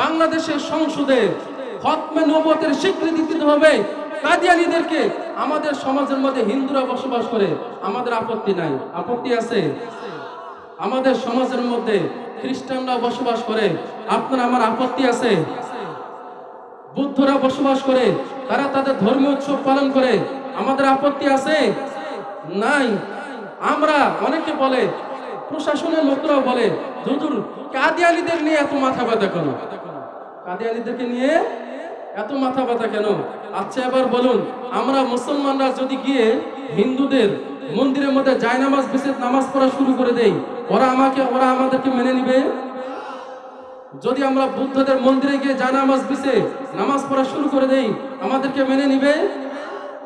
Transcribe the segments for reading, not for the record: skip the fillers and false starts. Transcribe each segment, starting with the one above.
বাংলাদেশের সংসদে খতমে নবুয়তের স্বীকৃতি দিতে হবে কাদিয়ানীদেরকে। আমাদের সমাজের মধ্যে হিন্দুরা বসবাস করে, আমাদের আপত্তি নাই, আপত্তি আছে? আমাদের সমাজের মধ্যে খ্রিস্টানরা বসবাস করে, আপনার আমার আপত্তি আছে? বুদ্ধরা বসবাস করে, তারা তাদের ধর্মীয় উৎসব পালন করে, আমাদের আপত্তি আছে? নাই। আমরা অনেকে বলে, প্রশাসনের লোকরাও বলে, হুজুর কাদিয়ানীদের নিয়ে এত মাথা ব্যথা কেন? কাদিয়ানীদেরকে নিয়ে এত মাথা ব্যথা কেন? আচ্ছা এবার বলুন, আমরা মুসলমানরা যদি গিয়ে হিন্দুদের মন্দিরের মধ্যে জায়নামাজ বিছে নামাজ পড়া শুরু করে দেই, ওরা আমাদেরকে মেনে নিবে? যদি আমরা বুদ্ধদের মন্দিরে গিয়ে জায়নামাজ বিছে নামাজ পড়া শুরু করে দেই, আমাদেরকে মেনে নিবে?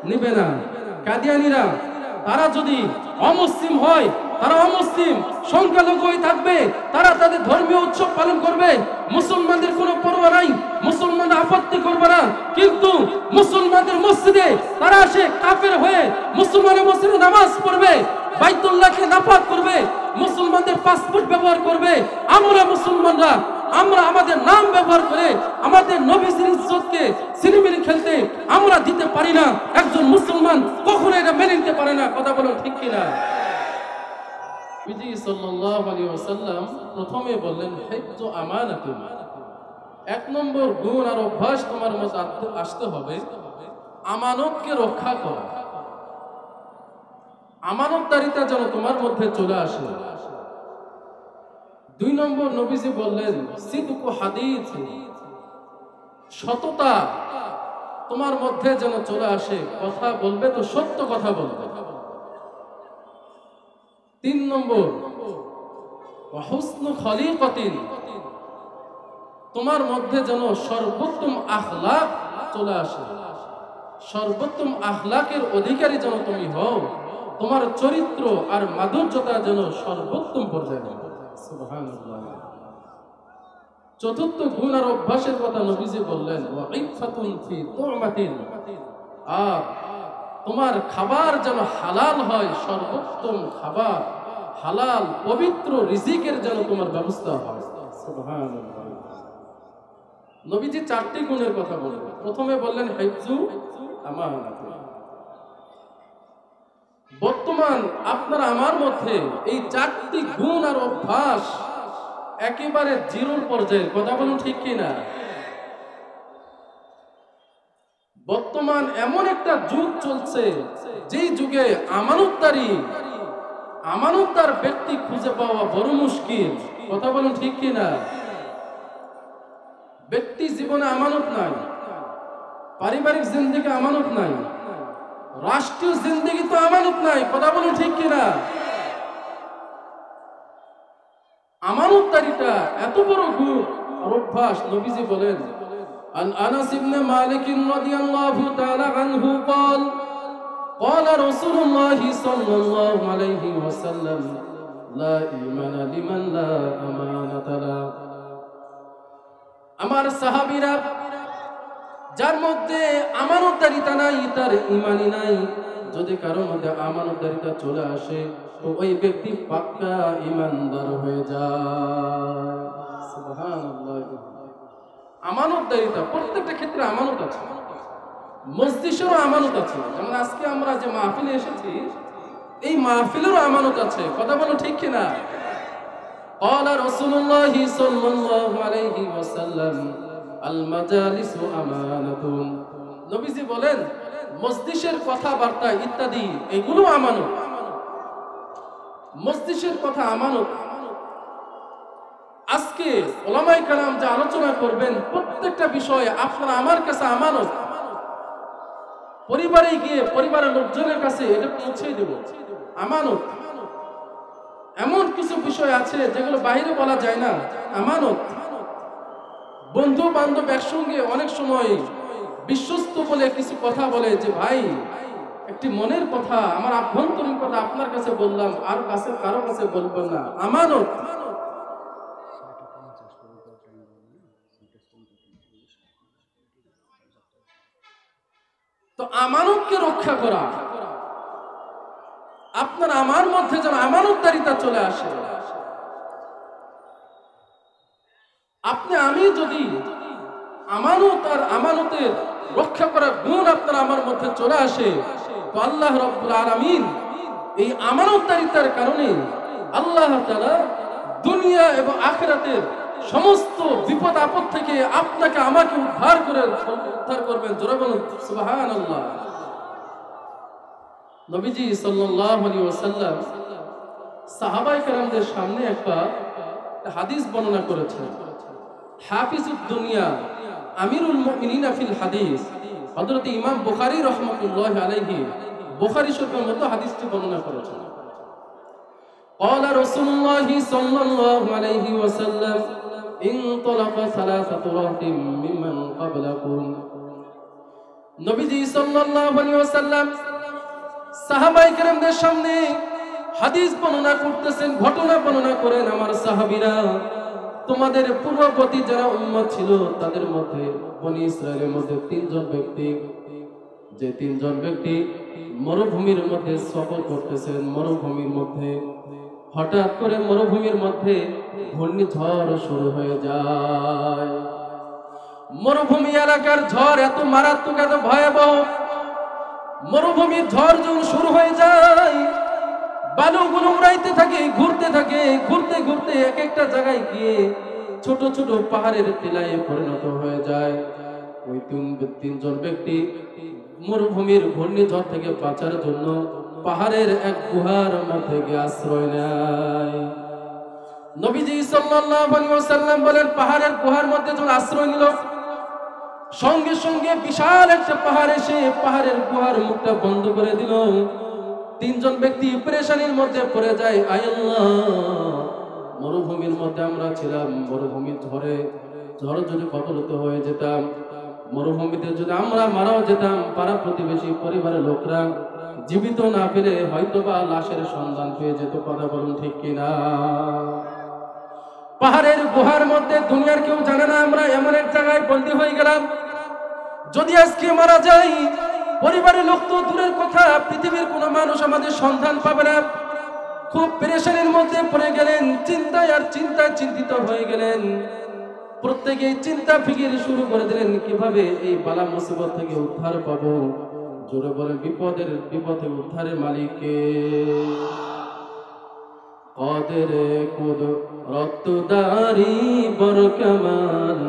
নিবে না। কাদিয়ানীরা তারা যদি অমুসলিম হয়, তারা অমুসলিম সংখ্যালঘুই থাকবে, তারা তাদের ধর্মীয় উৎসব পালন করবে, মুসলমানদের কোনো পরোয়া নাই, মুসলমানরা আপত্তি করবে না। কিন্তু মুসলমানদের মসজিদে তারা আসে কাফের হয়ে মুসলমানের মসজিদে নামাজ পড়বে, বাইতুল্লাহকে নাপাক করবে, মুসলমানদের পাসপোর্ট ব্যবহার করবে। আমরা মুসলমানরা আমরা আমাদের নাম ব্যবহার করে আমাদের নবীর ইজ্জতকে সিনেমিনি খেলতে আমরা দিতে পারি না। একজন মুসলমান কখনো এটা মেনে নিতে পারে না। কথা বলুন ঠিক কিনা? নবীজি সাল্লাল্লাহু আলাইহি ওয়াসাল্লাম প্রথমে বললেন হিফযু আমানাতুন, এক নম্বর গুণ আর অভ্যাস তোমার মধ্যে আসতে হবে আমানতকে রক্ষা করা। আমানতদারিতা যেন তোমার মধ্যে চলে আসে। দুই নম্বর নবীজি বললেন সিদকু হাদিস, সততা তোমার মধ্যে যেন চলে আসে, কথা বলবে তো সত্য কথা বলবে। তিন নম্বর হুসনু খলিকাতিন, তোমার মধ্যে যেন সর্বোত্তম আখলাক চলে আসে, সর্বোত্তম আখলাকের অধিকারী যেন তুমি হও, তোমার চরিত্র আর মাধুর্যতা যেন সর্বোত্তম পর্যায়ে। সুবহানাল্লাহ। চতুর্থ গুণ আর অভ্যাসের কথা নবীজি বললেন ওয়া ইফাতুন ফি তুমাতিন, আর তোমার খাবার যেন হালাল হয়, সর্বোত্তম খাবার, হালাল পবিত্র রিজিকের যেন তোমার ব্যবস্থা হয়। সুবহানাল্লাহ। নবীজি চারটি গুণের কথা বললেন। প্রথমে বললেন হিফযু আমানাত। বর্তমান আপনার আমার মধ্যে এই চারটি গুণ আর অভ্যাস একেবারে জিরোর পর্যায়ে। কথা বলুন ঠিক কিনা? বর্তমান এমন একটা যুগ চলছে, যেই যুগে আমানতদার ব্যক্তি খুঁজে পাওয়া বড় মুশকিল। কথা বলুন ঠিক কিনা? ব্যক্তি জীবনে আমানত নাই, পারিবারিক জিন্দেগি আমানত নাই, রাষ্ট্রীয় জিন্দেগি তো আমানত নাই। কথা বলুন ঠিক কিনা? আমানতদারিতা এত বড় গুণ আর অভ্যাস। নবীজি বলেন আন আনাস ইবনে মালিক রাদিয়াল্লাহু তাআলা আনহু قال قال رسول الله صلى الله عليه وسلم لا ঈমান লিমান লা আমানাত লা। আমার সাহাবীরা, যার মধ্যে আমানতদারিতা নাই তার ঈমানই নাই। যদি কারোর মধ্যে আমানতদারিতা চলে আসে তো ওই ব্যক্তি পাক্কা ঈমানদার হয়ে যায়। সুবহানাল্লাহ। আমানতদারিতা প্রত্যেকটা ক্ষেত্রে আমানত আছে, মজলিসেরও আমানত আছে। যেমন আজকে আমরা যে মাহফিলে এসেছি, এই মাহফিলেরও আমানত আছে। কথা বলো ঠিক কিনা? قال رسول الله صلى الله عليه وسلم المجالس আমানাতুন। নবীজি বলেন মজলিসের কথাবার্তা ইত্যাদি এগুলো আমানত। মজলিসের কথা আমানত। আজকে উলামায়ে কেরাম যে আলোচনা করবেন প্রত্যেকটা বিষয় আপনার আমার কাছে আমানত। পরিবারে গিয়ে পরিবারের লোকজনের কাছে এটা পৌঁছে দেব, আমানত। এমন কিছু বিষয় আছে যেগুলো বাইরে বলা যায় না, আমানত। বন্ধু বান্ধব একসঙ্গে অনেক সময় বিশ্বস্ত বলে কিছু কথা বলে যে ভাই একটি মনের কথা, আমার আভ্যন্তরীণ কথা আপনার কাছে বললাম, আর কাছে কারো কাছে বলবেন না, আমানত। তো আমানতকে রক্ষা করা, আপনার আমার মধ্যে যেন আমানতদারিতা চলে আসে। আপনি আমি যদি আমানত আর আমানতের রক্ষা করার গুণ আপনার আমার মধ্যে চলে আসে, তো আল্লাহ রাব্বুল আলামিন এই আমানতদারিতার কারণে আল্লাহ তাআলা দুনিয়া এবং আখিরাতের সমস্ত বিপদ আপদ থেকে আপনাকে আমাকে উদ্ধার করবেন। জোরে বলুন সুবহানাল্লাহ। নবীজি সাল্লাল্লাহু আলাইহি ওয়াসাল্লাম সাহাবায়ে কেরামদের সামনে একটা হাদিস বর্ণনা করেছেন। হাফিজুদ দুনিয়া আমিরুল মুমিনিন ফিল হাদিস, হযরত ইমাম বুখারী রাহমাতুল্লাহি আলাইহি বুখারী শরীফের মধ্যে হাদিসটি বর্ণনা করেছেন। قال رسول الله صلى الله عليه وسلم انطلق ثلاثة رهط ممن قبلكم। নবীজি সাল্লাল্লাহু আলাইহি ওয়াসাল্লাম সাহাবায়ে কেরামদের সামনে হাদিস বর্ণনা করতেছেন, ঘটনা বর্ণনা করেন, আমার সাহাবীরা, তোমাদের পূর্ববর্তী যারা উম্মত ছিল তাদের মধ্যে বনি ইসরায়েলের মধ্যে তিনজন ব্যক্তি মরুভূমির মধ্যে সফর করতেছেন। মরুভূমির মধ্যে হঠাৎ করে মরুভূমির মধ্যে ঘূর্ণিঝড় শুরু হয়ে যায়। মরুভূমি এলাকার ঝড় এত মারাত্মক, এত ভয়াবহ। মরুভূমির ঝড় যখন শুরু হয়ে যায়, বালুগুলো উড়াইতে থাকে, ঘুরতে থাকে, ঘুরতে ঘুরতে এক একটা জায়গায় গিয়ে ছোট ছোট পাহাড়ের টিলায় পরিণত হয়ে যায়। ওই তিনজন ব্যক্তি মরুভূমির ঘূর্ণিঝড় থেকে বাঁচার জন্য পাহাড়ের এক গুহার মধ্যে গিয়ে আশ্রয় নেয়। নবীজি সাল্লাল্লাহু আলাইহি ওয়াসাল্লাম বলেন, পাহাড়ের গুহার মধ্যে যখন আশ্রয় নিল, সঙ্গে সঙ্গে বিশাল একটা পাহাড় এসে পাহাড়ের গুহার মুখটা বন্ধ করে দিল। তিনজন ব্যক্তি পেরেশানির মধ্যে পড়ে যায়। আয় আল্লাহ, মরুভূমির মধ্যে আমরা ছিলাম, মরুভূমির ঝড়ে যদি কবলিত হয়ে যেতাম, মরুভূমিতে যদি আমরা মারাও যেতাম, পাড়া প্রতিবেশী পরিবারের লোকরা জীবিত না পেলে হয়তোবা লাশের সন্ধান পেয়ে যেত। কথা বলুন ঠিক কিনা? পাহাড়ের গুহার মধ্যে দুনিয়ার কেউ জানে না আমরা এমন এক জায়গায় বন্দী হয়ে গেলাম। যদি আজকে মারা যাই, পরিবারের লোক তো দূরের কথা, পৃথিবীর কোনো মানুষ আমাদের সন্ধান পাবে না। খুব পেরেশানির মধ্যে পড়ে গেলেন, চিন্তায় আর চিন্তায় চিন্তিত হয়ে গেলেন। প্রত্যেকে চিন্তা ফিকির শুরু করে দিলেন, কিভাবে এই বালা মুসিবত থেকে উদ্ধার পাবো। জোরে বলেন, বিপদে উদ্ধারের মালিক কে? কাদের কুদরত দারি বরকামান,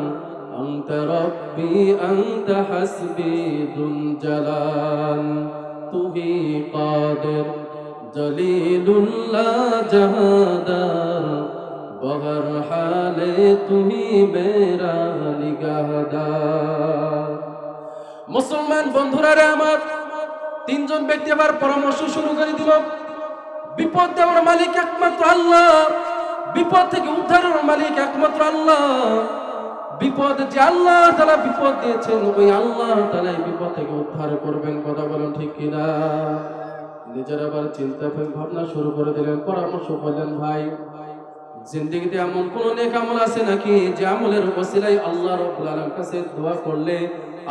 আনতা রব্বি আনতা হাসবি দুল জালাল। তুহি কাদের জলিলুল্লাহ জাহাদার, বহর হালে তুহি মেরা নিগাহদার। মুসলমান বন্ধুরা রে আমার, তিনজন ব্যক্তি আবার পরামর্শ শুরু করে দিল। বিপদ দেওয়ার মালিক একমাত্র আল্লাহ, বিপদ থেকে উদ্ধারের মালিক একমাত্র আল্লাহ। বিপদ যে আল্লাহ তাআলা বিপদ দিয়েছেন, ওই আল্লাহ তাআলা বিপদ থেকে উদ্ধার করবেন। কথা বলেন ঠিক কিনা? নিজের আবার চিন্তা ভাবনা শুরু করে দিলেন, পরামর্শ করলেন, ভাই জিন্দেগিতে এমন কোন নেক আমল আছে নাকি যে আমলের ওসিলায় আল্লাহ রাব্বুল আলামিনের কাছে দোয়া করলে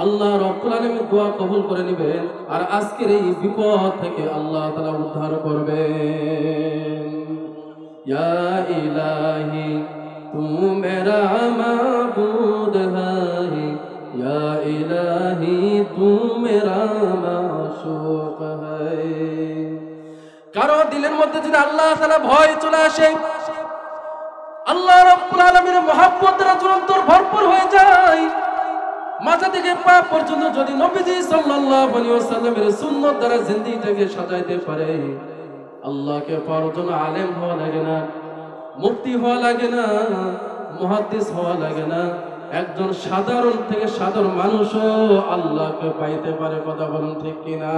আল্লাহ রাব্বুল আলামিন দোয়া কবুল করে নেবেন, আর আজকের এই বিপদ থেকে আল্লাহ তাআলা উদ্ধার করবেন। ইয়া ইলাহি তু মেরা মাবুদ হাই, ইয়া ইলাহি তু মেরা মাশুক হাই। কারো দিলের মধ্যে যদি আল্লাহ তাআলা ভয় চলে আসে, আল্লাহ রাব্বুল আলামিনের মহব্বত দ্বারা অন্তর ভরপুর হয়ে যায়, মাথা থেকে পা পর্যন্ত যদি নবীজি সাল্লাল্লাহু আলাইহি ওয়াসাল্লামের সুন্নাত দ্বারা জিন্দেগিটাকে সাজাইতে পারে, আল্লাহকে পাওয়ার জন্য আলেম হওয়া লাগে না, মুফতি হওয়া লাগে না, মুহাদ্দিস হওয়া লাগে না, একজন সাধারণ থেকে সাধারণ মানুষও আল্লাহকে পাইতে পারে। কথা বলুন ঠিক কিনা?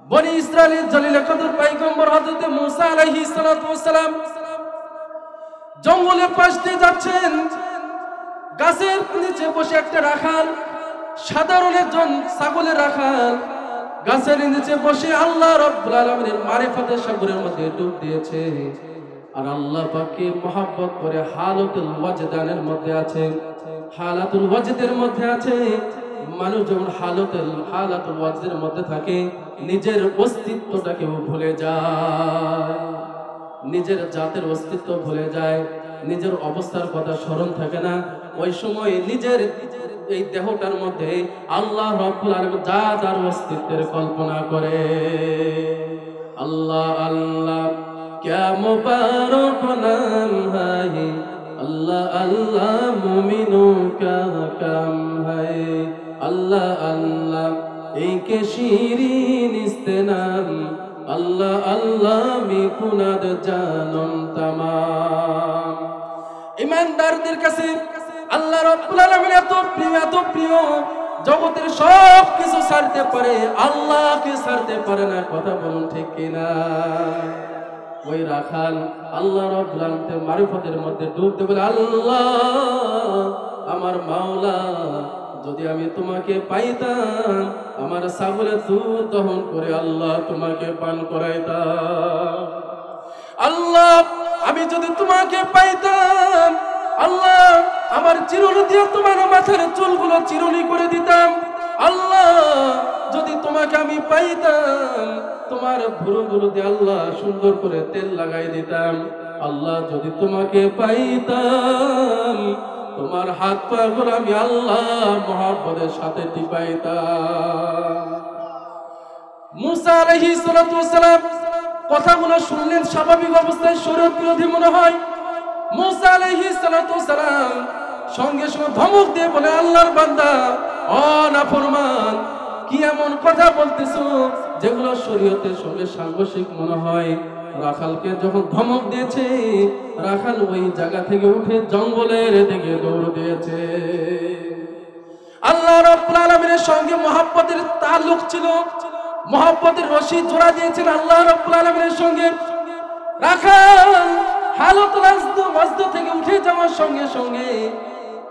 বনি ইসরাইলের জলিল কদর পয়গম্বর হযরত মুসা আলাইহিস সালাতু ওয়াস সালাম জঙ্গলের পাশ দিয়ে যাচ্ছেন। গাছের নিচে বসে একটা রাখাল, সাধারণ একজন ছাগলের রাখাল, গাছের নিচে বসে আল্লাহ রাব্বুল আলামিনের মারিফাতের সাগরের মধ্যে ডুব দিয়েছে। আর আল্লাহ পাককে মহব্বত করে হালাতুল ওয়াজদানের মধ্যে আছে, হালাতুল ওয়াজদের মধ্যে আছে। মানুষ যখন হালাতুল ওয়াজদের মধ্যে থাকে, নিজের অস্তিত্বটাকে ভুলে যায়, নিজের জাতের অস্তিত্ব ভুলে যায়। নিজের অবস্থার কথা স্মরণ থাকে না, ওই সময় নিজের এই দেহটার মধ্যে আল্লাহ রাব্বুল আলামিন যা যার অস্তিত্বের কল্পনা করে। আল্লাহ আল্লাহ क्या मुबारक नाम है, अल्लाह अल्लाह मुमिनों का काम है, अल्लाह अल्लाह एक शीरीन इस्तेनाम, अल्लाह अल्लाह मिकुनाद जानम तमाम। ईमानदारদের কাছে আল্লাহ রাব্বুল আলামিন এত প্রিয়, জগতের সব কিছু ছাড়তে পারে, আল্লাহকে ছাড়তে পারে না। কথা বলুন ঠিক কিনা? ওই রাখাল আল্লাহ রাব্বুল আলামিনের মারিফতের মধ্যে ডুবতে বলে, আল্লাহ আমার মাওলা, যদি আমি তোমাকে পাইতাম আমার ছাগলের দুধ দহন করে আল্লাহ তোমাকে পান করাইতাম। আল্লাহ আমি যদি তোমাকে পাইতাম আল্লাহ আমার চিরুনি দিয়ে তোমার মাথার চুলগুলো চিরুনি করে দিতাম। আল্লাহ যদি তোমাকে আমি পাইতাম তোমার ভুরুগুলো দিয়ে আল্লাহ সুন্দর করে তেল লাগাই দিতাম। আল্লাহ যদি তোমাকে পাইতাম তোমার হাত পা গুলো আমি আল্লাহ মহব্বতের সাথে টিপাইতাম। মুসা আলাইহিস সালাতু ওয়াস সালাম কথাগুলো শুনলেন, স্বাভাবিক অবস্থায় শরীয়ত বিরোধী মনে হয়। মুসা আলাইহিস সালাতু ওয়াস সালাম সঙ্গে সঙ্গে ধমক দিয়ে বলে, আল্লাহর বান্দা ও নাফরমান, কি এমন কথা বলতেছো যেগুলো শরীয়তের সঙ্গে সাংঘর্ষিক মনে হয়? রাখালকে যখন ধমক দিয়েছে, রাখাল ওই জায়গা থেকে উঠে জঙ্গলের দিকে দৌড় দিয়েছে। আল্লাহ রাব্বুল আলামিনের সঙ্গে মহব্বতের তাল্লুক ছিল, মহব্বতের রশি জোড়া দিয়েছেন আল্লাহ রাব্বুল আলামিনের সঙ্গে। রাখাল হালাতুল ওয়াজদ থেকে উঠে যাওয়ার সঙ্গে সঙ্গে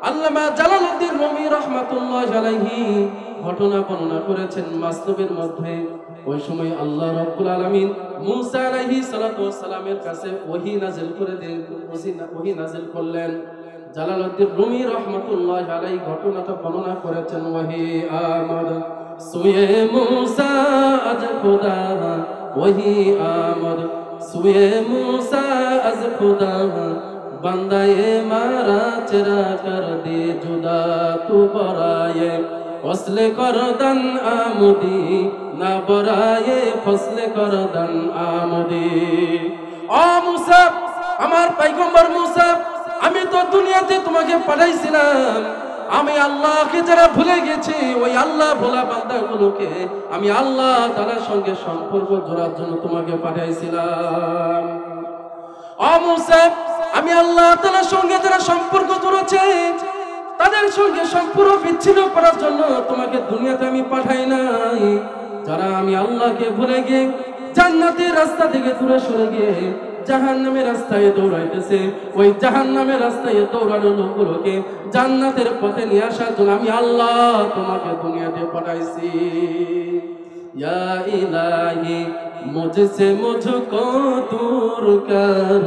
আল্লামা জালালউদ্দিন রুমি রাহমাতুল্লাহি আলাইহি ঘটনা বর্ণনা করেছেন মাসনুবের মধ্যে। ওই সময় আল্লাহ রাব্বুল আলামিন মুসা আলাইহিস সালাতু ওয়াস সালামের কাছে ওহী নাযিল করে দিলেন, ওহী নাযিল করলেন। জালালউদ্দিন রুমি রাহমাতুল্লাহি আলাইহি ঘটনাটা বর্ণনা করেছেন, ওহী আমাদ সুয়ে মুসা আজ খুদা, ওহী আমাদ সুয়ে মুসা আজ খুদা, बंदाए मारा चरा कर दे जुदा तू बराए, फसले करदन आमुदी ना बराए, फसले करदन आमुदी। ओ मूसा, আমার পয়গম্বর मूसा, আমি তো দুনিয়াতে তোমাকে পাঠাইছিলাম, আমি আল্লাহকে যারা ভুলে গেছি ওই আল্লাহ ভোলা বান্দাগুলোকে আমি আল্লাহ তাআলার সঙ্গে সম্পর্ক জোড়ার জন্য তোমাকে পাঠাইছিলাম। ও मूसा, আমি আল্লাহ তাআলার সঙ্গে যারা সম্পর্ক করেছে তাদের সঙ্গে সম্পর্ক বিচ্ছিন্ন করার জন্য তোমাকে দুনিয়াতে আমি পাঠাই নাই। যারা আমি আল্লাহকে ভুলে গিয়ে জান্নাতের রাস্তা থেকে দূরে সরে গিয়ে জাহান্নামের রাস্তায় দৌড়াইতেছে, ওই জাহান্নামের রাস্তায় দৌড়ানো লোকগুলোকে জান্নাতের পথে নিয়ে আসার জন্য আমি আল্লাহ তোমাকে দুনিয়াতে পাঠাইছি। ইয়া ইলাহি মুঝসে মুঝকো दूर कर,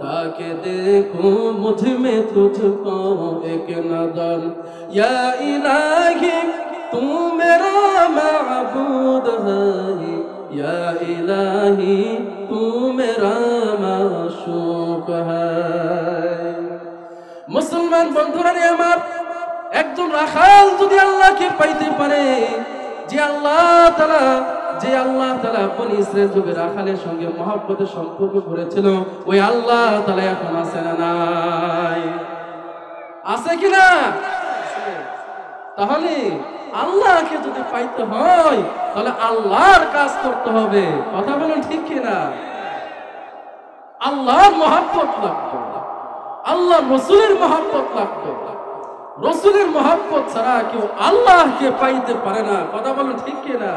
ताकि देखूं मुझ में तुझको एक नजर। या इलाही तू मेरा माबूद है, या इलाही तू मेरा माशूक है। मुसलमान बंधुरा रे আমার, একজন রাখাল যদি আল্লাহকে পাইতে পারে, যে আল্লাহ তাআলা বনি ইসরাইল যুগে রাখালের সঙ্গে মহব্বতের সম্পর্ক করেছিল, ওই আল্লাহ তাআলা এখন আছে না নাই? আছে কিনা? তাহলে আল্লাহকে যদি পাইতে হয় তাহলে আল্লাহর কাজ করতে হবে। কথা বলুন ঠিক কিনা? আল্লাহর মহব্বত লাগবে, আল্লাহ রাসূলের মহব্বত লাগবে। রাসূলের মহব্বত ছাড়া কেউ আল্লাহকে পাইতে পারে না। কথা বলুন ঠিক কিনা?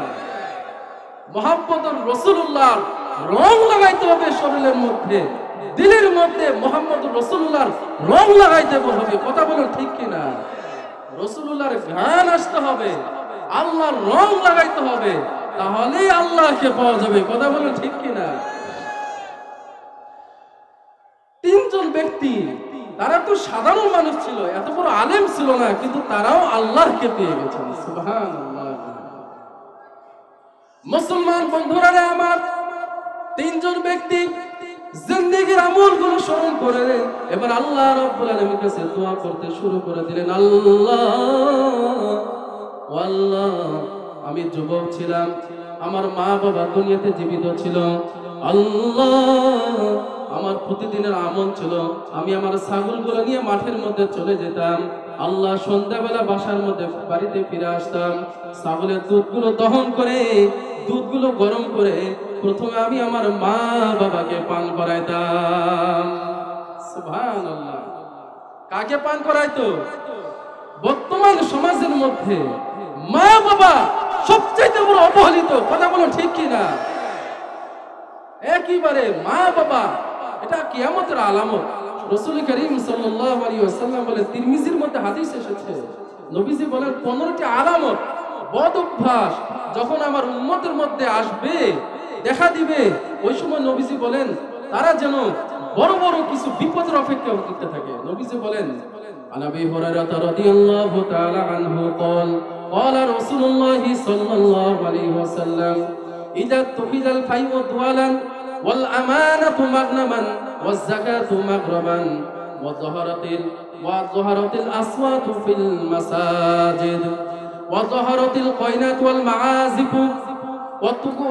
মুহাম্মদুর রাসূলুল্লাহ রং লাগাইতে হবে শরীরের মধ্যে, দিলের মধ্যে মুহাম্মদুর রাসূলুল্লাহর রং লাগাইতে হবে। কথা বলুন ঠিক কিনা? রাসূলুল্লাহর গান আসতে হবে, আল্লাহর রং লাগাইতে হবে, তাহলেই আল্লাহকে পাওয়া যাবে। কথা বলুন ঠিক কিনা? তিনজন ব্যক্তি, তারা তো সাধারণ মানুষ ছিল, এত বড় আলেম ছিল না, কিন্তু তারাও আল্লাহকে পেয়ে গেছেন। সুবহানাল্লাহ। মুসলমান বন্ধুরা আমার, তিনজন ব্যক্তি জিন্দেগীর আমলগুলো স্মরণ করে এবার আল্লাহ রাব্বুল আলামিনের কাছে দোয়া করতে শুরু করে দিলেন। আল্লাহ, আমি যুবক ছিলাম, আমার মা বাবা দুনিয়াতে জীবিত ছিল। আল্লাহ, আমার প্রতিদিনের আমল ছিল আমি আমার ছাগলগুলো নিয়ে মাঠের মধ্যে চলে যেতাম। আল্লাহ, সন্ধ্যাবেলা বাসার মধ্যে বাড়িতে ফিরে আসতাম, ছাগলের দুধগুলো দহন করে দুধগুলো গরম করে প্রথমে আমি আমার মা বাবাকে পান করাইতাম। সুবহানাল্লাহ। কাকে পান করাইতো? বর্তমান সমাজের মধ্যে মা বাবা সবচেয়ে বড় অবহেলিত। কথা বলো ঠিক কিনা? একেবারে মা বাবা এটা কিয়ামতের আলামত। রাসূল করিম সাল্লাল্লাহু আলাইহি ওয়াসাল্লাম বলেন, তিরমিজির মধ্যে হাদিস এসেছে, নবীজি বলেন 15টি আলামত বদ অভ্যাস যখন আমার উম্মতের মধ্যে আসবে, দেখা দিবে, ওই সময় নবীজি বলেন তারা যেন বড় বড় কিছু বিপদের অপেক্ষা করতে থাকে। নবীজি বলেন, আন আবি হুরায়রা রাদিয়াল্লাহু তাআলা আনহু قال قال رسول الله صلى الله عليه وسلم إذا اتخذ الفيء دوالا والأمانة مغنما والزكاة مغرما وظهرت الأصوات في المساجد وظهرت القينات والمعازف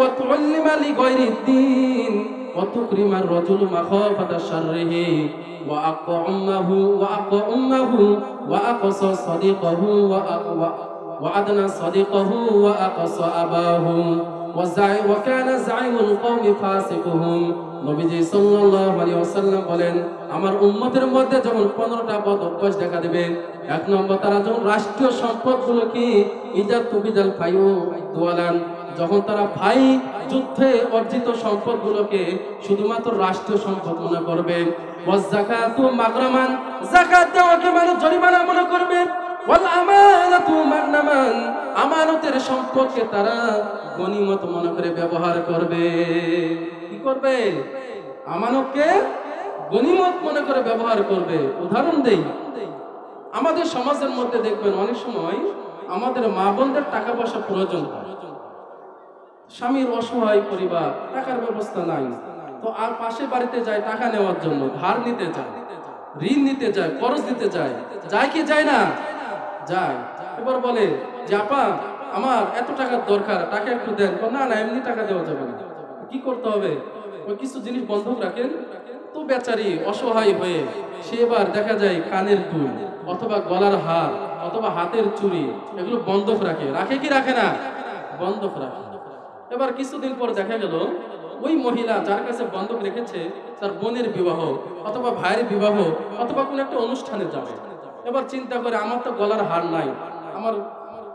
وتعلم لغير الدين وتكرم الرجل مخافة شره وأقى أمه وأقصى صديقه وأدنى صديقه وأقصى أباه وكان زعيم القوم فاسقهم। নবীজি সাল্লাল্লাহু আলাইহি ওয়াসাল্লাম বলেন, আমার উম্মতের মধ্যে যখন 15টা বদ অভ্যাস দেখা দেবে, এক নম্বর তারা যখন রাষ্ট্রীয় সম্পদগুলোকে ইজাত তুবিজাল ফায়ু দুয়ালান, যখন তারা ভাই যুদ্ধে অর্জিত সম্পদগুলোকে শুধুমাত্র রাষ্ট্রীয় সম্পদ মনে করবে, ওয়াজ যাকাতু মাগরামান, যাকাত দেওয়াকে মানে জরিমানা মনে করবে, ওয়াল আমানাতু মাগনামান, আমানতের সম্পদকে তারা গনিমত মনে করে ব্যবহার করবে। কি করবে? আমানতকে গনিমত মনে করে ব্যবহার করবে। উদাহরণ দেই, আমাদের সমাজের মধ্যে দেখবেন অনেক সময় আমাদের মা বোনদের টাকা পয়সা প্রয়োজন হয়, স্বামীর অসহায় পরিবার, টাকার ব্যবস্থা নাই, তো আর পাশে বাড়িতে যায় টাকা নেওয়ার জন্য, ধার নিতে যায়, ঋণ নিতে যায়, খরচ দিতে যায়, যায় কি যায় না? যায়। এবার বলে যে আপা আমার এত টাকার দরকার, টাকা একটু দেন। না না, এমনি টাকা দেওয়া যাবে না। কি করতে হবে? ওই কিছু জিনিস বন্ধক রাখেন। তো বেচারি অসহায় হয়ে সে এবার দেখা যায় কানের দুল অথবা গলার হার অথবা হাতের চুড়ি এগুলো বন্ধক রাখে। রাখে কি রাখে না? বন্ধক রাখে। এবার কিছুদিন পর দেখা গেল ওই মহিলা যার কাছে বন্ধক রেখেছে তার বোনের বিবাহ অথবা ভাইয়ের বিবাহ অথবা কোনো একটা অনুষ্ঠানে যাবে। এবার চিন্তা করে আমার তো গলার হার নাই,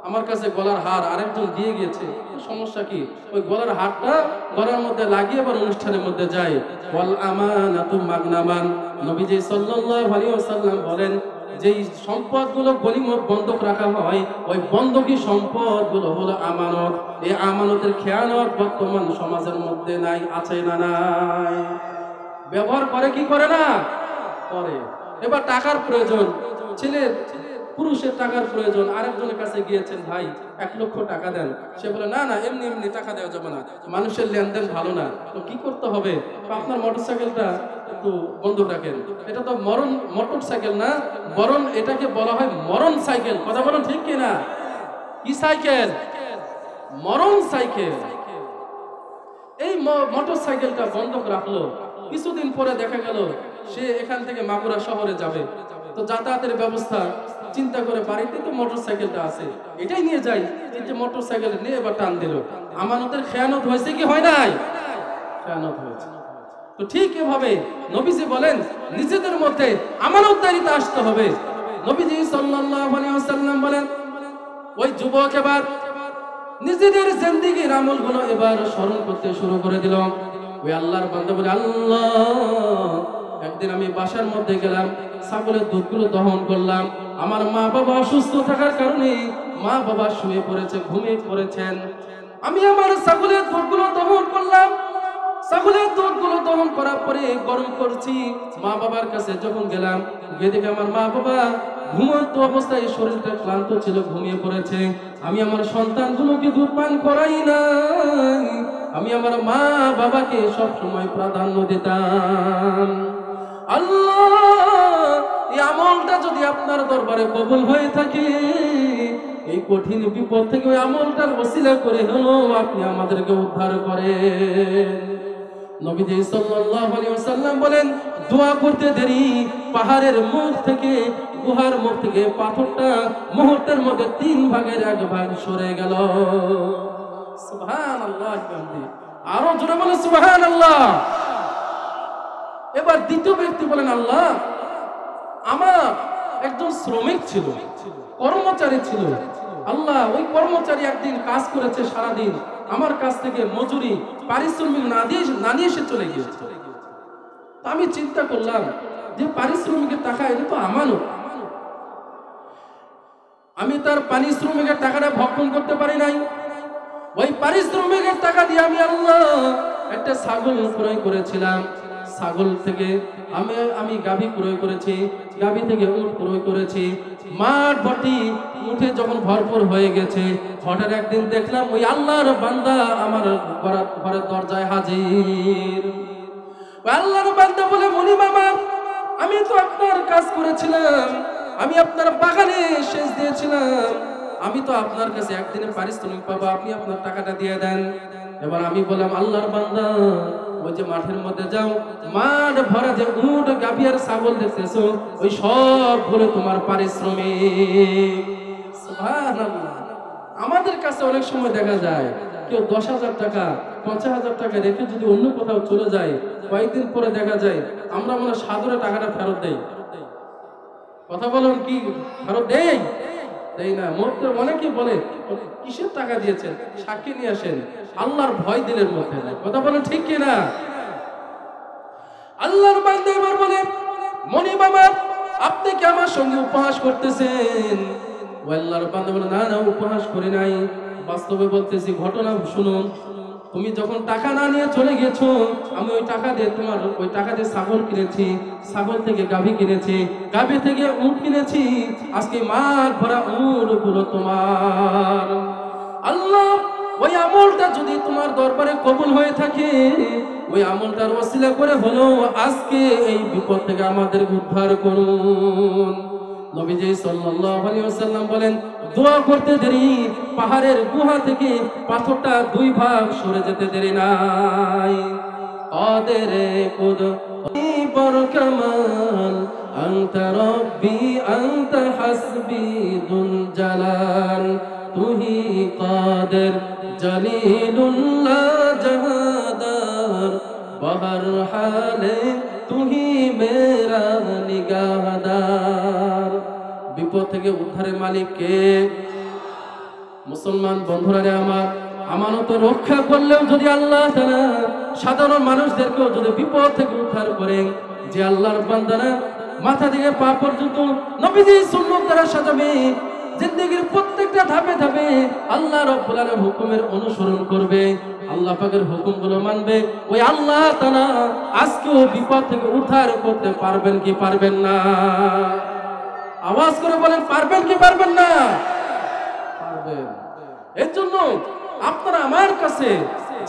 আমার কাছে গলার হার আরেকজন দিয়ে গিয়েছে, সমস্যা কি? ওই গলার হারটা গলার মধ্যে লাগিয়ে এবার অনুষ্ঠানের মধ্যে যায়। ওয়াল আমানাতু মাগনামান, নবীজি সাল্লাল্লাহু আলাইহি ওয়াসাল্লাম বলেন, যেই সম্পদগুলো গনিমত বন্ধক রাখা হয় ওই বন্ধকি সম্পদগুলো হলো আমানত। এই আমানতের খেয়ানত বর্তমান সমাজের মধ্যে নাই, আছে না নাই? ব্যবহার করে কি করে না? করে। এবার টাকার প্রয়োজন, ছেলের পুরুষের টাকার প্রয়োজন, আরেকজনের কাছে গিয়েছেন, ভাই 1 লক্ষ টাকা দেন। সে বলে না না, এমনি এমনি টাকা দেওয়া যাবে না, মানুষের লেনদেন ভালো না। তো কি করতে হবে? আপনার মোটরসাইকেলটা একটু বন্ধক রাখেন। এটা তো মোটরসাইকেল না, বরং এটাকে বলা হয় মরণ সাইকেল। কথা বলুন ঠিক কিনা? কি সাইকেল? মরণ সাইকেল। এই মোটরসাইকেলটা বন্ধক রাখলো, কিছুদিন পরে দেখা গেল সে এখান থেকে মাগুরা শহরে যাবে, তো যাতায়াতের ব্যবস্থা চিন্তা করে বাড়িতে তো মোটরসাইকেলটা আছে, এটাই নিয়ে যাই। এই যে মোটরসাইকেল নিয়ে এবার টান দিল, আমানতের খেয়ানত হয়েছে কি হয় নাই? খেয়ানত হয়েছে। তো ঠিক এভাবে নবীজি বলেন নিজেদের মধ্যে আমানতদারিতা আসতে হবে। নবীজি সাল্লাল্লাহু আলাইহি ওয়াসাল্লাম বলেন, ওই যুবক এবার নিজেদের জিন্দেগীর আমলগুলো এবার স্মরণ করতে শুরু করে দিল। ওই আল্লাহর বান্দা বলে, আল্লাহ, একদিন আমি বাসার মধ্যে গেলাম, ছাগলের দুধগুলো দহন করলাম। আমার মা বাবা অসুস্থ থাকার কারণে মা বাবা শুয়ে পড়েছে, ঘুমিয়ে পড়েছেন। আমি আমার ছাগলের দুধগুলো দহন করলাম। ছাগলের দুধগুলো দহন করার পরে গরম করছি। মা বাবার কাছে যখন গেলাম, গিয়ে দেখে আমার মা বাবা ঘুমন্ত অবস্থায়, শরীরটা ক্লান্ত ছিল, ঘুমিয়ে পড়েছে। আমি আমার সন্তানগুলোকে দুধ পান করাই নাই, আমি আমার মা বাবাকে সব সময় প্রাধান্য দিতাম। আল্লাহ, এই আমলটা যদি আপনার দরবারে কবুল হয়ে থাকে, এই কঠিন বিপদ থেকে ওই আমলটার ওসিলা করে হলো আপনি আমাদেরকে উদ্ধার করেন। নবীজি সাল্লাল্লাহু আলাইহি ওয়াসাল্লাম বলেন, দোয়া করতে দেরি পাহাড়ের মুখ থেকে, গুহার মুখ থেকে পাথরটা মুহূর্তের মধ্যে 3 ভাগের 1 ভাগ সরে গেল। সুবহানাল্লাহ। আরো জোরে বলেন সুবহানাল্লাহ। এবার দ্বিতীয় ব্যক্তি বলেন, আল্লাহ, আমার একজন শ্রমিক ছিল, কর্মচারী ছিল। আল্লাহ, ওই কর্মচারী একদিন কাজ করেছে সারাদিন, আমার কাছ থেকে মজুরি পারিশ্রমিক না নিয়ে সে চলে গিয়েছে। আমি চিন্তা করলাম যে পারিশ্রমিকের টাকা এটা তো আমানত, আমি তার পারিশ্রমিকের টাকাটা ভক্ষণ করতে পারি নাই। ওই পারিশ্রমিকের টাকা দিয়ে আমি আল্লাহ একটা ছাগল ক্রয় করেছিলাম, ছাগল থেকে আমি গাভী ক্রয় করেছি, গাভী থেকে উট ক্রয় করেছি। মাঠ ভর্তি উঠে যখন ভরপুর হয়ে গেছে, হঠাৎ একদিন দেখলাম ওই আল্লাহর বান্দা আমার ঘরের দরজায় হাজির। আল্লাহর বান্দা বলে, মনি মামা, আমি তো আপনার কাজ করেছিলাম, আমি আপনার বাগানে সেচ দিয়েছিলাম, আমি তো আপনার কাছে একদিনের পারিশ্রমিক পাবো, আপনি আপনার টাকাটা দিয়ে দেন। এবার আমি বললাম, আল্লাহর বান্দা, ওই যে মাঠের মধ্যে যাও, মাঠ ভরা যে উট গাভী আর ছাগল দেখতেছো, ওই সব হলো তোমার পারিশ্রমিক। সুবহানাল্লাহ। আমাদের কাছে অনেক সময় দেখা যায় কেউ 10,000 টাকা 50,000 টাকা রেখে যদি অন্য কোথাও চলে যায়, কয়েকদিন পরে দেখা যায় আমরা মনে সাদরে টাকাটা ফেরত দেই। কথা বলুন, কি ফেরত দেই? দেই না। মধ্যে অনেকে বলে, কিসের টাকা দিয়েছেন, সাক্ষী নিয়ে আসেন। আল্লাহর ভয় দিলের মধ্যে নাই। কথা বলুন ঠিক কিনা? আল্লাহর বান্দা এবার বলে, মনি বাবা, আপনি কি আমার সঙ্গে উপহাস করতেছেন? ও আল্লাহর বান্দা বলে, না না, উপহাস করি নাই, বাস্তবে বলতেছি, ঘটনা শুনুন। তুমি যখন টাকা না নিয়ে চলে গেছো, আমি ওই টাকা দিয়ে ছাগল কিনেছি, ছাগল থেকে গাভী কিনেছি, গাভী থেকে উট কিনেছি, আজকে মাঠ ভরা উট গুলো তোমার। আল্লাহ, ওই আমলটা যদি তোমার দরবারে কবুল হয়ে থাকে, ওই আমলটার ওসিলা করে হলো আজকে এই বিপদ থেকে আমাদের উদ্ধার করুন। নবীজি সাল্লাল্লাহু আলাইহি ওয়াসাল্লাম বলেন, দোয়া করতে দেরি পাহাড়ের গুহা থেকে পাথরটা 2 ভাগ সরে যেতে দেরি নাই। কাদেরে কুদরতি বর কামাল, আনতা রব্বি আনতা হাসবি দুল জালাল, তুহি কাদের জলিলুল্লাহ জাহাদার, বহর হালে তুহি মেরা নিগাহদার। বিপদ থেকে উদ্ধারের মালিক কে? মুসলমান বন্ধুরা রে আমার, আমানত রক্ষা করলেও যদি আল্লাহ তাআলা সাধারণ মানুষদেরকেও যদি বিপদ থেকে উদ্ধার করেন, যে আল্লাহর বান্দারা মাথা থেকে পা পর্যন্ত নবীজি সুন্নাত দ্বারা সাজাবে, জিন্দেগীর প্রত্যেকটা ধাপে ধাপে আল্লাহ রাব্বুল আলামিনের হুকুমের অনুসরণ করবে, আল্লাহ পাকের হুকুমগুলো মানবে, ওই আল্লাহ তাআলা আজকেও বিপদ থেকে উদ্ধার করতে পারবেন কি পারবেন না? আওয়াজ করে বলেন, পারবেন কি পারবেন না? পারবেন। এর জন্য আপনারা আমার কাছে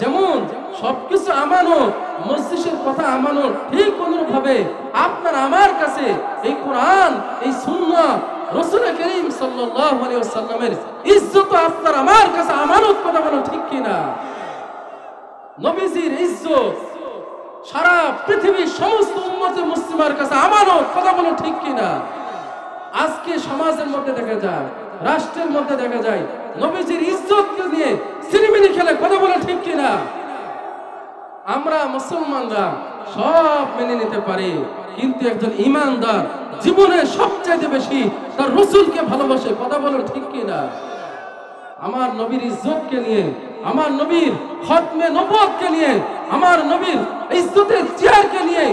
যেমন সবকিছু আমানত, মজলিসের কথা আমানত, ঠিক অনুরূপভাবে আপনার আমার কাছে এই কোরআন, এই সুন্নাহ, রাসূল করিম সাল্লাল্লাহু আলাইহি ওয়াসাল্লামের ইজ্জত আপনার আমার কাছে আমানত। কথা বলো ঠিক কিনা? নবীজির ইজ্জত সারা পৃথিবীর সমস্ত উম্মতে মুসলিমার কাছে আমানত। কথা বলো ঠিক কিনা? আজকে সমাজের মধ্যে দেখা যায়, রাষ্ট্রের মধ্যে দেখা যায়, নবীজির ইজ্জতকে নিয়ে সিনেমিনি খেলে। কথা বলে ঠিক কিনা? আমরা মুসলমানরা সব মেনে নিতে পারি, কিন্তু একজন ঈমানদার জীবনে সবচেয়ে বেশি তার রাসূলকে ভালোবাসে। কথা বলে ঠিক কিনা? আমার নবীর ইজ্জতকে নিয়ে, আমার নবীর খতমে নবুয়তকে নিয়ে, আমার নবীর ইজ্জতের চেয়ারকে নিয়ে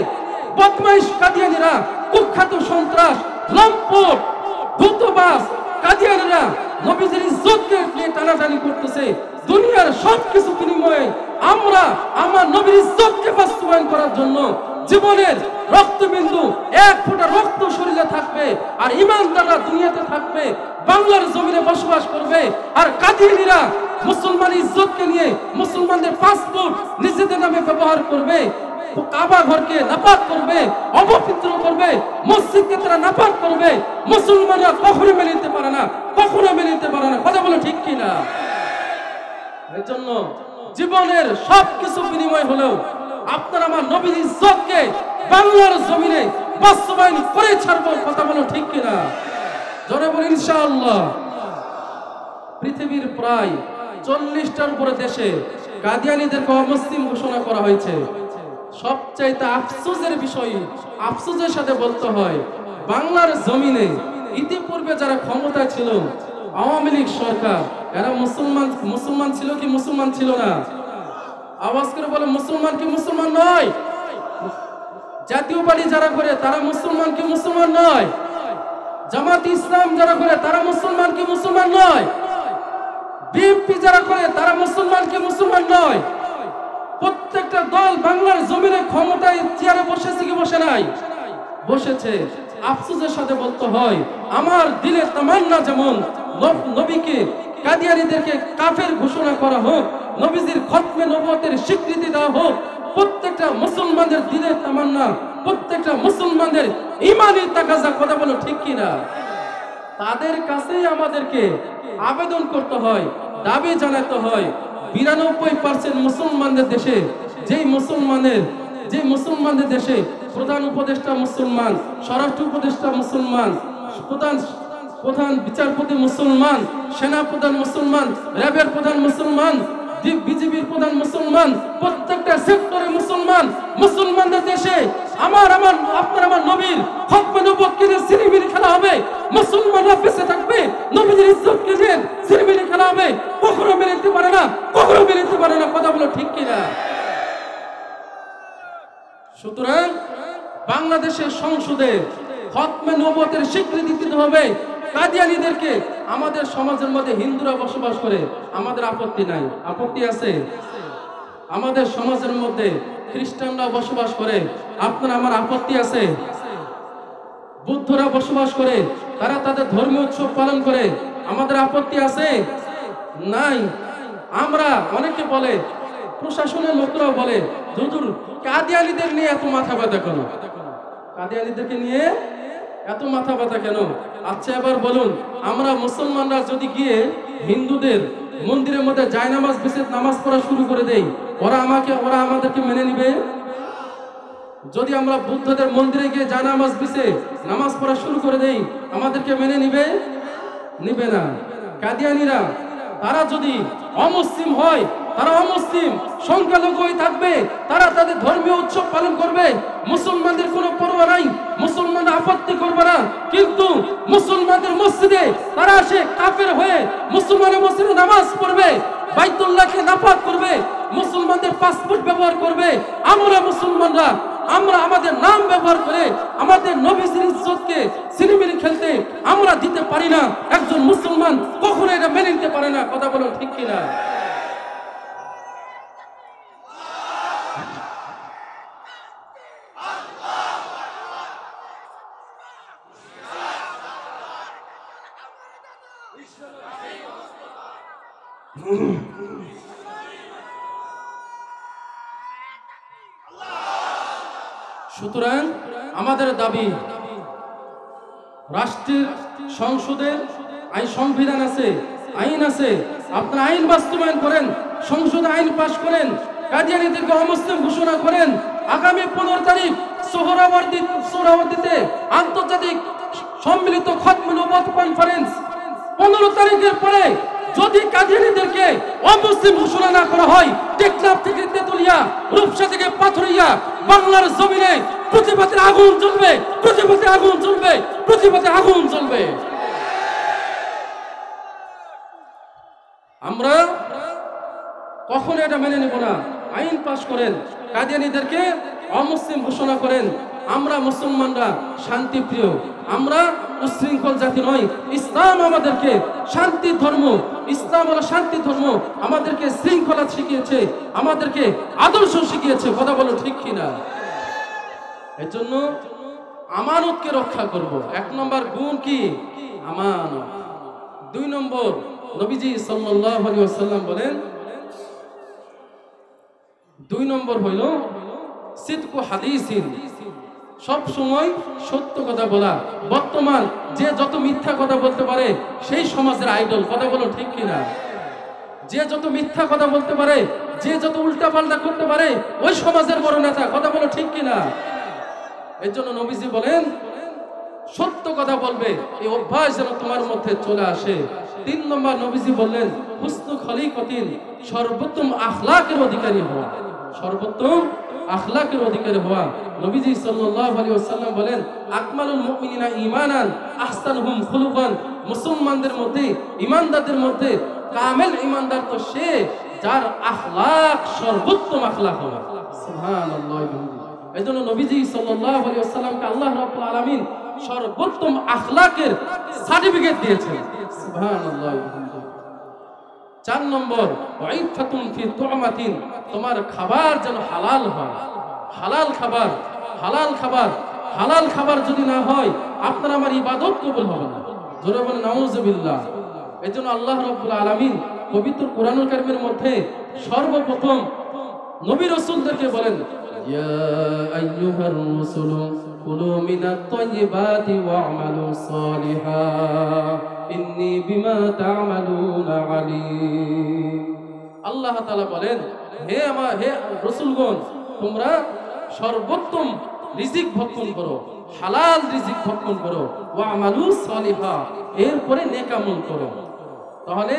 বদমাইশ কাদিয়ানীরা, কুখ্যাত সন্ত্রাস, লম্পট, ধূর্তবাজ কাদিয়ানীরা নবীজির ইজ্জতকে নিয়ে টানাটানি করতেছে। দুনিয়ার সবকিছু বিনিময়ে আমরা আমার নবীর ইজ্জতকে বাস্তবায়ন করার জন্য জীবনের রক্তবিন্দু এক ফোঁটা রক্ত শরীরে থাকবে আর ইমানদাররা দুনিয়াতে থাকবে, বাংলার জমিনে বসবাস করবে। আর কাদিয়ানীরা মুসলমান ইজ্জতকে নিয়ে মুসলমানদের পাসপোর্ট নিজেদের নামে ব্যবহার করবে, কাবা ঘরকে নাপাক করবে, অপবিত্র করবে, মসজিদকে তারা নাপাক করবে। মুসলমানরা কখনো মেনে নিতে পারে না, কখনো মেনে নিতে পারে না। কথা বলো ঠিক কিনা? এর জন্য জীবনের সবকিছু বিনিময় হলেও আপনার আমার নবীর ইজ্জতকে বাংলার জমিনে বাস্তবায়ন করে ছাড়বো। কথা বলো ঠিক কিনা? জোরে বলি ইনশাআল্লাহ। পৃথিবীর প্রায় 40টার উপরে দেশে কাদিয়ানীদেরকে অমুসলিম ঘোষণা করা হয়েছে। সবচাইতে আফসোসের বিষয়, আফসোসের সাথে বলতে হয়, বাংলার জমিনে ইতিপূর্বে যারা ক্ষমতায় ছিল, আওয়ামী লীগ সরকার, এরা মুসলমান ছিল কি মুসলমান ছিল না? আওয়াজ করে বলে মুসলমান কি মুসলমান নয়? জাতীয় পার্টি যারা করে তারা মুসলমান কি মুসলমান নয়? জামাত ইসলাম যারা করে তারা মুসলমান কি মুসলমান নয়? বিএনপি যারা করে তারা মুসলমান কি মুসলমান নয়? প্রত্যেকটা দল বাংলার জমিনে ক্ষমতায় চেয়ারে বসেছে কি বসে নাই? বসেছে। আফসোসের সাথে বলতে হয়, আমার দিলে তামান্না যেমন নবীকে কাদিয়ানীদেরকে কাফের ঘোষণা করা হোক, নবীজির খতমে নবুয়তের স্বীকৃতি দেওয়া হোক, প্রত্যেকটা মুসলমানদের দিলের তামান্না, প্রত্যেকটা মুসলমানদের ঈমানি তাকাজা। কথা বলো ঠিক কিনা? তাদের কাছেই আমাদেরকে আবেদন করতে হয়, দাবি জানাতে হয়। 92% মুসলমানদের দেশে, যেই মুসলমানদের দেশে প্রধান উপদেষ্টা মুসলমান, স্বরাষ্ট্র উপদেষ্টা মুসলমান, প্রধান বিচারপতি মুসলমান, সেনা প্রধান মুসলমান, র্যাবের প্রধান মুসলমান, বিজেপির প্রধান মুসলমান, প্রত্যেকটা সেক্টরে মুসলমান। মুসলমানদের দেশে আপনার নবীর খতমে নবুয়তকে নিয়ে সিনেমিনি খেলা হবে, মুসলমানরা বেঁচে থাকবে, নবীর ইজ্জতকে নিয়ে সিনেমিনি খেলা হবে। কখনো মেনে নিতে পারে না, কখনো মেনে নিতে পারে না। কথা বলো ঠিক কিনা? সুতরাং বাংলাদেশের সংসদে খতমে নবুয়তের স্বীকৃতি দিতে হবে কাদিয়ানীদেরকে। আমাদের সমাজের মধ্যে হিন্দুরা বসবাস করে, আমাদের আপত্তি নাই। আপত্তি আছে? আমাদের সমাজের মধ্যে খ্রিস্টানরা বসবাস করে, আপনার আমার আপত্তি আছে? বুদ্ধরা বসবাস করে, তারা তাদের ধর্মীয় উৎসব পালন করে, আমাদের আপত্তি আছে? নাই। আমরা অনেকে বলে, প্রশাসনের লোকরাও বলে, হুজুর কাদিয়ানীদের নিয়ে এত মাথা ব্যথা কেন? কাদিয়ানীদেরকে নিয়ে এত মাথা ব্যথা কেন? আচ্ছা এবার বলুন, আমরা মুসলমানরা যদি গিয়ে হিন্দুদের মন্দিরের মধ্যে জায়নামাজ বিছে নামাজ পড়া শুরু করে দেই, ওরা আমাদেরকে মেনে নিবে? যদি আমরা বুদ্ধদের মন্দিরে গিয়ে জায়নামাজ বিছে নামাজ পড়া শুরু করে দেই, আমাদেরকে মেনে নিবে না। কাদিয়ানীরা তারা যদি অমুসলিম হয়, তারা অমুসলিম সংখ্যালঘু হয়ে থাকবে, তারা তাদের ধর্মীয় উৎসব পালন করবে, মুসলমানদের কোনো পরোয়া নাই, মুসলমানরা আপত্তি করবে না। কিন্তু মুসলমানদের মসজিদে তারা আসে কাফের হয়ে মুসলমানের মসজিদে নামাজ পড়বে, বাইতুল্লাহকে নাপাক করবে, মুসলমানদের পাসপোর্ট ব্যবহার করবে। আমরা আমাদের নাম ব্যবহার করে আমাদের নবীর ইজ্জতকে সিনেমিনি খেলতে আমরা দিতে পারি না। একজন মুসলমান কখনো এটা মেনে নিতে পারে না। কথা বলো ঠিক কিনা? সুতরাং আমাদের দাবি, রাষ্ট্রের সংসদের সংবিধান আছে, আইন আছে, আপনারা আইন বাস্তবায়ন করেন, সংসদে আইন পাশ করেন, কাদিয়ানীদেরকে অমুসলিম ঘোষণা করেন। আগামী 15 তারিখ সোহরাওয়ার্দীতে আন্তর্জাতিক সম্মিলিত খতমে নবুয়ত কনফারেন্স। 15 তারিখের পরে যদি কাদিয়ানীদেরকে অমুসলিম ঘোষণা না করা হয়, টেকনাফ থেকে তেতুলিয়া, রূপসা থেকে পাথরিয়া, বাংলার জমিনে প্রতিবাদের আগুন জ্বলবে, প্রতিবাদের আগুন জ্বলবে, প্রতিবাদের আগুন জ্বলবে। আমরা কখনো এটা মেনে নেব না। আইন পাশ করেন, কাদিয়ানীদেরকে অমুসলিম ঘোষণা করেন। আমরা মুসলমানরা শান্তিপ্রিয়, আমরা উশৃঙ্খল জাতি নয়। ইসলাম আমাদেরকে শান্তির ধর্ম, ইসলাম হলো শান্তি ধর্ম, আমাদেরকে শৃঙ্খলা শিখিয়েছে, আমাদেরকে আদর্শ শিখিয়েছে। কথা বলো ঠিক কিনা? এর জন্য আমানতকে রক্ষা করব। 1 নম্বর গুণ কি? আমানত। 2 নম্বর, নবীজি সাল্লাল্লাহু আলাইহি ওয়াসাল্লাম বলেন, 2 নম্বর হইল সিদকু হাদিসিন, সব সময় সত্য কথা বলা। বর্তমান যে যত মিথ্যা কথা বলতে পারে সেই সমাজের আইডল, কথা বলো ঠিক কিনা? যে যত মিথ্যা কথা বলতে পারে, যে যত উল্টাপাল্টা করতে পারে, ওই সমাজের বড় নেতা, কথা বলো ঠিক কিনা? এর জন্য নবীজি বলেন সত্য কথা বলবে, এই অভ্যাস যেন তোমার মধ্যে চলে আসে। 3 নম্বর নবীজি বললেন হুসনু খলিকাতিন, সর্বোত্তম আখলাকের অধিকারী হওয়া, সর্বোত্তম আখলাকের অধিকারী হওয়া। নবীজি সাল্লাল্লাহু আলাইহি ওয়াসাল্লাম বলেন আকমালুল মুমিনিনা ঈমানান আহসানুহুম খুলুকান, মুসলমানদের মধ্যে, ঈমানদারদের মধ্যে কামেল ঈমানদার তো সে যার আখলাক সর্বোত্তম আখলাক হবে। সুবহানাল্লাহ। এজন্য নবীজি সাল্লাল্লাহু আলাইহি ওয়াসাল্লামকে আল্লাহ রাব্বুল আলামিন সর্বোত্তম আখলাকের সার্টিফিকেট দিয়েছেন। সুবহানাল্লাহ। 4 নম্বর ওয়াইফাতুন ফি তুমাতিন, তোমার খাবার যেন হালাল হয়। হালাল খাবার, হালাল খাবার, হালাল খাবার যদি না হয় আপনার আমার ইবাদত কবুল হবে না। জোরে বলেন নাউজুবিল্লাহ। এজন্য আল্লাহ রাব্বুল আলামিন পবিত্র কোরআনুল কারীমের মধ্যে সর্বপ্রথম নবী রাসূলদেরকে বলেন ইয়া আইয়ুহার রাসূলু কুলু মিনাত তাইয়্যিবাতি ওয়া'মালু সালিহা ইন্নী বিমা তা'মালুনা আলীম। আল্লাহ তাআলা বলেন হে রাসূলগণ, তোমরা সর্বোত্তম রিজিক ভক্ষণ করো, হালাল রিজিক ভক্ষণ করো, ওয়া'মালু সালিহা, এরপরে নেক আমল করো। তাহলে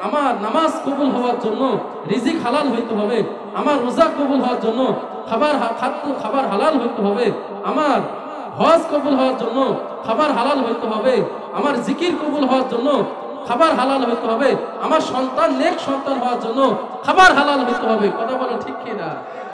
আমার নামাজ কবুল হওয়ার জন্য রিজিক হালাল হইতে হবে, আমার রোজা কবুল হওয়ার জন্য খাবার হালাল হইতে হবে, আমার হজ কবুল হওয়ার জন্য খাবার হালাল হইতে হবে, আমার জিকির কবুল হওয়ার জন্য খাবার হালাল হইতে হবে, আমার সন্তান নেক সন্তান হওয়ার জন্য খাবার হালাল হইতে হবে। কথা বলো ঠিক কিনা?